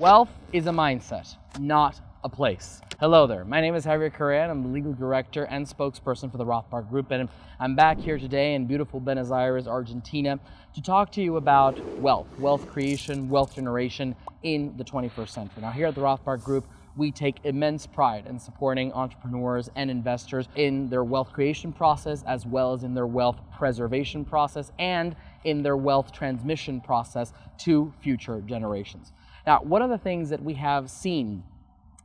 Wealth is a mindset, not a place. Hello there, my name is Javier Correa and I'm the legal director and spokesperson for the Rothbard Group, and I'm back here today in beautiful Buenos Aires, Argentina, to talk to you about wealth creation, wealth generation in the 21st century. Now here at the Rothbard Group, we take immense pride in supporting entrepreneurs and investors in their wealth creation process, as well as in their wealth preservation process and in their wealth transmission process to future generations. Now, one of the things that we have seen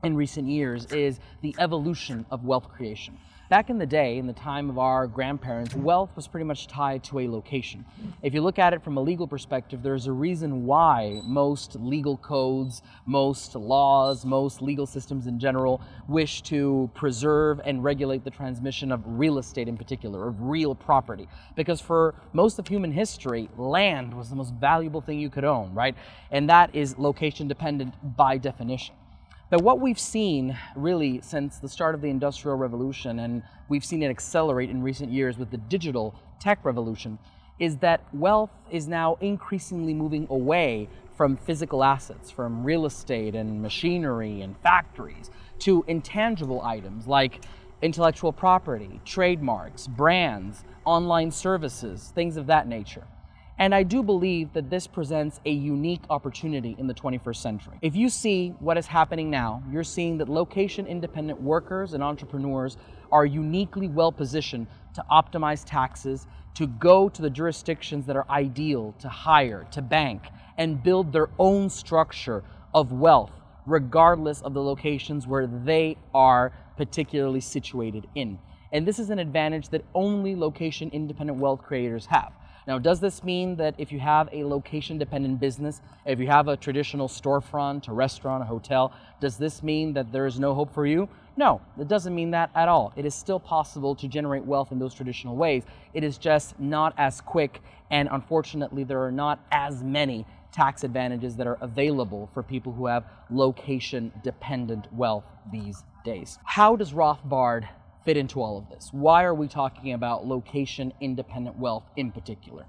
in recent years is the evolution of wealth creation. Back in the day, in the time of our grandparents, wealth was pretty much tied to a location. If you look at it from a legal perspective, there's a reason why most legal codes, most laws, most legal systems in general wish to preserve and regulate the transmission of real estate in particular, of real property. Because for most of human history, land was the most valuable thing you could own, right? And that is location dependent by definition. But what we've seen really since the start of the Industrial Revolution, and we've seen it accelerate in recent years with the digital tech revolution, is that wealth is now increasingly moving away from physical assets, from real estate and machinery and factories, to intangible items like intellectual property, trademarks, brands, online services, things of that nature. And I do believe that this presents a unique opportunity in the 21st century. If you see what is happening now, you're seeing that location-independent workers and entrepreneurs are uniquely well positioned to optimize taxes, to go to the jurisdictions that are ideal to hire, to bank, and build their own structure of wealth, regardless of the locations where they are particularly situated in. And this is an advantage that only location-independent wealth creators have. Now, does this mean that if you have a location-dependent business, if you have a traditional storefront, a restaurant, a hotel, does this mean that there is no hope for you? No, it doesn't mean that at all. It is still possible to generate wealth in those traditional ways. It is just not as quick, and unfortunately, there are not as many tax advantages that are available for people who have location-dependent wealth these days. How does Rothbard fit into all of this? Why are we talking about location-independent wealth in particular?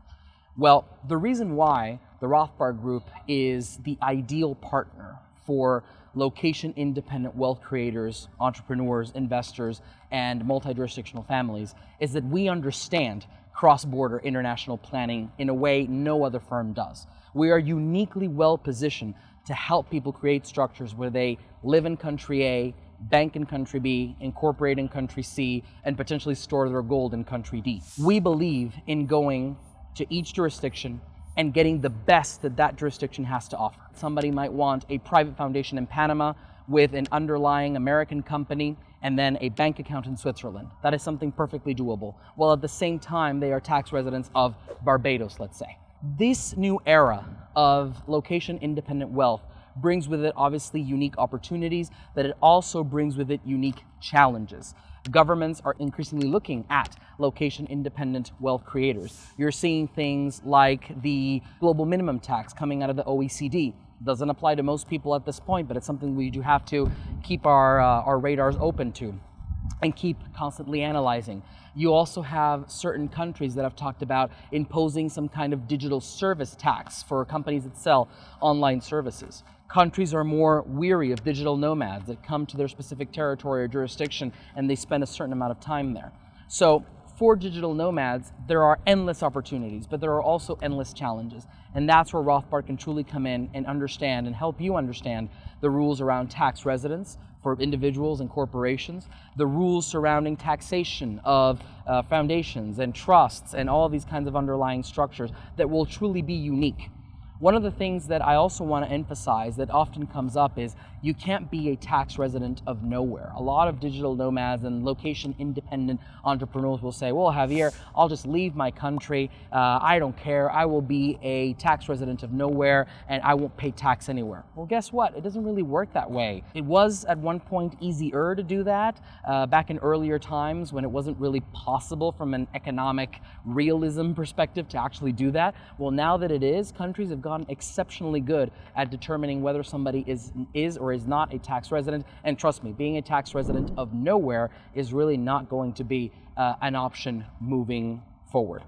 Well, the reason why the Rothbard Group is the ideal partner for location-independent wealth creators, entrepreneurs, investors, and multi-jurisdictional families is that we understand cross-border international planning in a way no other firm does. We are uniquely well positioned to help people create structures where they live in country A, bank in country B, incorporate in country C, and potentially store their gold in country D. We believe in going to each jurisdiction and getting the best that that jurisdiction has to offer. Somebody might want a private foundation in Panama with an underlying American company and then a bank account in Switzerland. That is something perfectly doable, while at the same time they are tax residents of Barbados, let's say. This new era of location-independent wealth brings with it obviously unique opportunities, but it also brings with it unique challenges. Governments are increasingly looking at location-independent wealth creators. You're seeing things like the global minimum tax coming out of the OECD. Doesn't apply to most people at this point, but it's something we do have to keep our radars open to and keep constantly analyzing. You also have certain countries that have talked about imposing some kind of digital service tax for companies that sell online services. Countries are more weary of digital nomads that come to their specific territory or jurisdiction and they spend a certain amount of time there. So for digital nomads, there are endless opportunities, but there are also endless challenges. And that's where Rothbard can truly come in and understand and help you understand the rules around tax residence for individuals and corporations, the rules surrounding taxation of foundations and trusts and all of these kinds of underlying structures that will truly be unique. One of the things that I also want to emphasize that often comes up is you can't be a tax resident of nowhere. A lot of digital nomads and location-independent entrepreneurs will say, well, Javier, I'll just leave my country. I don't care. I will be a tax resident of nowhere and I won't pay tax anywhere. Well, guess what? It doesn't really work that way. It was at one point easier to do that back in earlier times when it wasn't really possible from an economic realism perspective to actually do that. Well, now that it is, countries have gotten exceptionally good at determining whether somebody is or is not a tax resident. And trust me, being a tax resident of nowhere is really not going to be an option moving forward.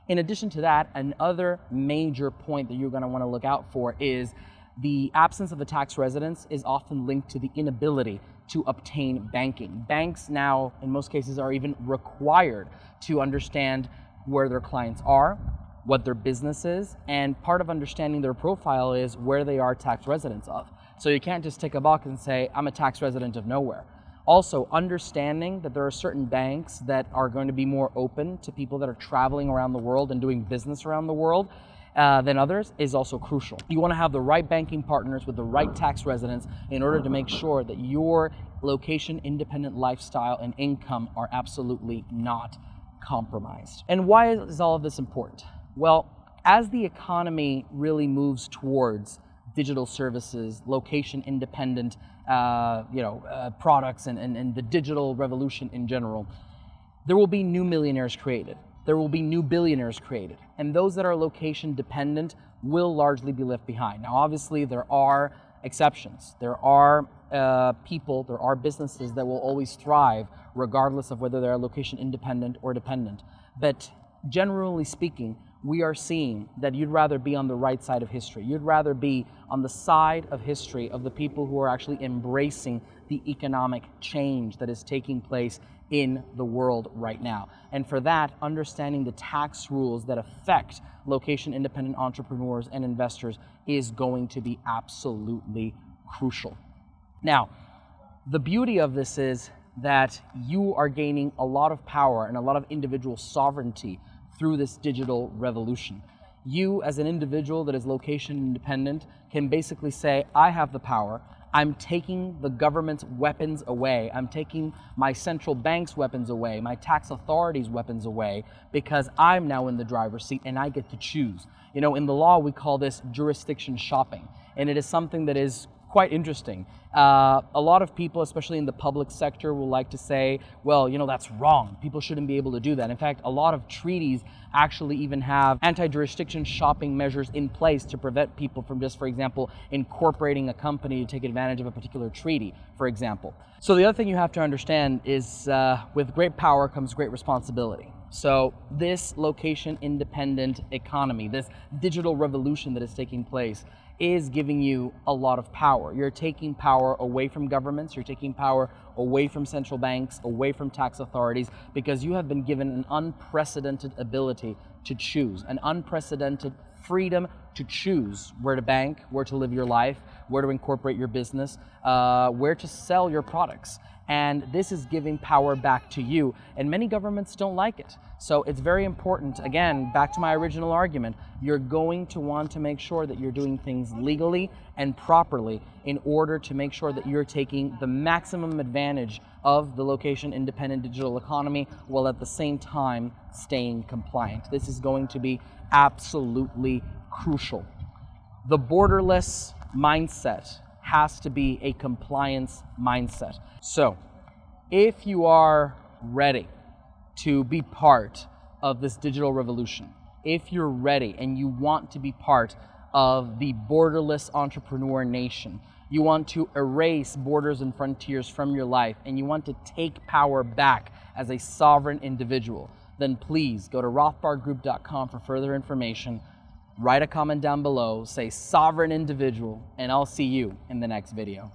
In addition to that, another major point that you're going to want to look out for is the absence of a tax residence is often linked to the inability to obtain banking. Banks now, in most cases, are even required to understand where their clients are, what their business is, and part of understanding their profile is where they are tax residents of. So you can't just tick a box and say, I'm a tax resident of nowhere. Also, understanding that there are certain banks that are going to be more open to people that are traveling around the world and doing business around the world than others is also crucial. You want to have the right banking partners with the right tax residents in order to make sure that your location-independent lifestyle and income are absolutely not compromised. And why is all of this important? Well, as the economy really moves towards digital services, location-independent products, and the digital revolution in general, there will be new millionaires created. There will be new billionaires created. And those that are location-dependent will largely be left behind. Now, obviously, there are exceptions. There are people, there are businesses that will always thrive regardless of whether they're location-independent or dependent. But generally speaking, we are seeing that you'd rather be on the right side of history. You'd rather be on the side of history of the people who are actually embracing the economic change that is taking place in the world right now. And for that, understanding the tax rules that affect location-independent entrepreneurs and investors is going to be absolutely crucial. Now, the beauty of this is that you are gaining a lot of power and a lot of individual sovereignty through this digital revolution. You, as an individual that is location independent, can basically say, I have the power. I'm taking the government's weapons away. I'm taking my central bank's weapons away, my tax authorities' weapons away, because I'm now in the driver's seat and I get to choose. You know, in the law, we call this jurisdiction shopping, and it is something that is quite interesting. A lot of people, especially in the public sector, will like to say, well, you know, that's wrong. People shouldn't be able to do that. In fact, a lot of treaties actually even have anti-jurisdiction shopping measures in place to prevent people from just, for example, incorporating a company to take advantage of a particular treaty, for example. So the other thing you have to understand is with great power comes great responsibility. So this location-independent economy, this digital revolution that is taking place, is giving you a lot of power. You're taking power away from governments, you're taking power away from central banks, away from tax authorities, because you have been given an unprecedented ability to choose, an unprecedented freedom to choose where to bank, where to live your life, where to incorporate your business, where to sell your products. And this is giving power back to you, and many governments don't like it. So it's very important, again, back to my original argument, you're going to want to make sure that you're doing things legally and properly in order to make sure that you're taking the maximum advantage of the location-independent digital economy while at the same time staying compliant. This is going to be absolutely crucial. The borderless mindset has to be a compliance mindset. So, if you are ready to be part of this digital revolution, if you're ready and you want to be part of the borderless entrepreneur nation, you want to erase borders and frontiers from your life, and you want to take power back as a sovereign individual, then please go to rothbardgroup.com for further information. Write a comment down below, say sovereign individual, and I'll see you in the next video.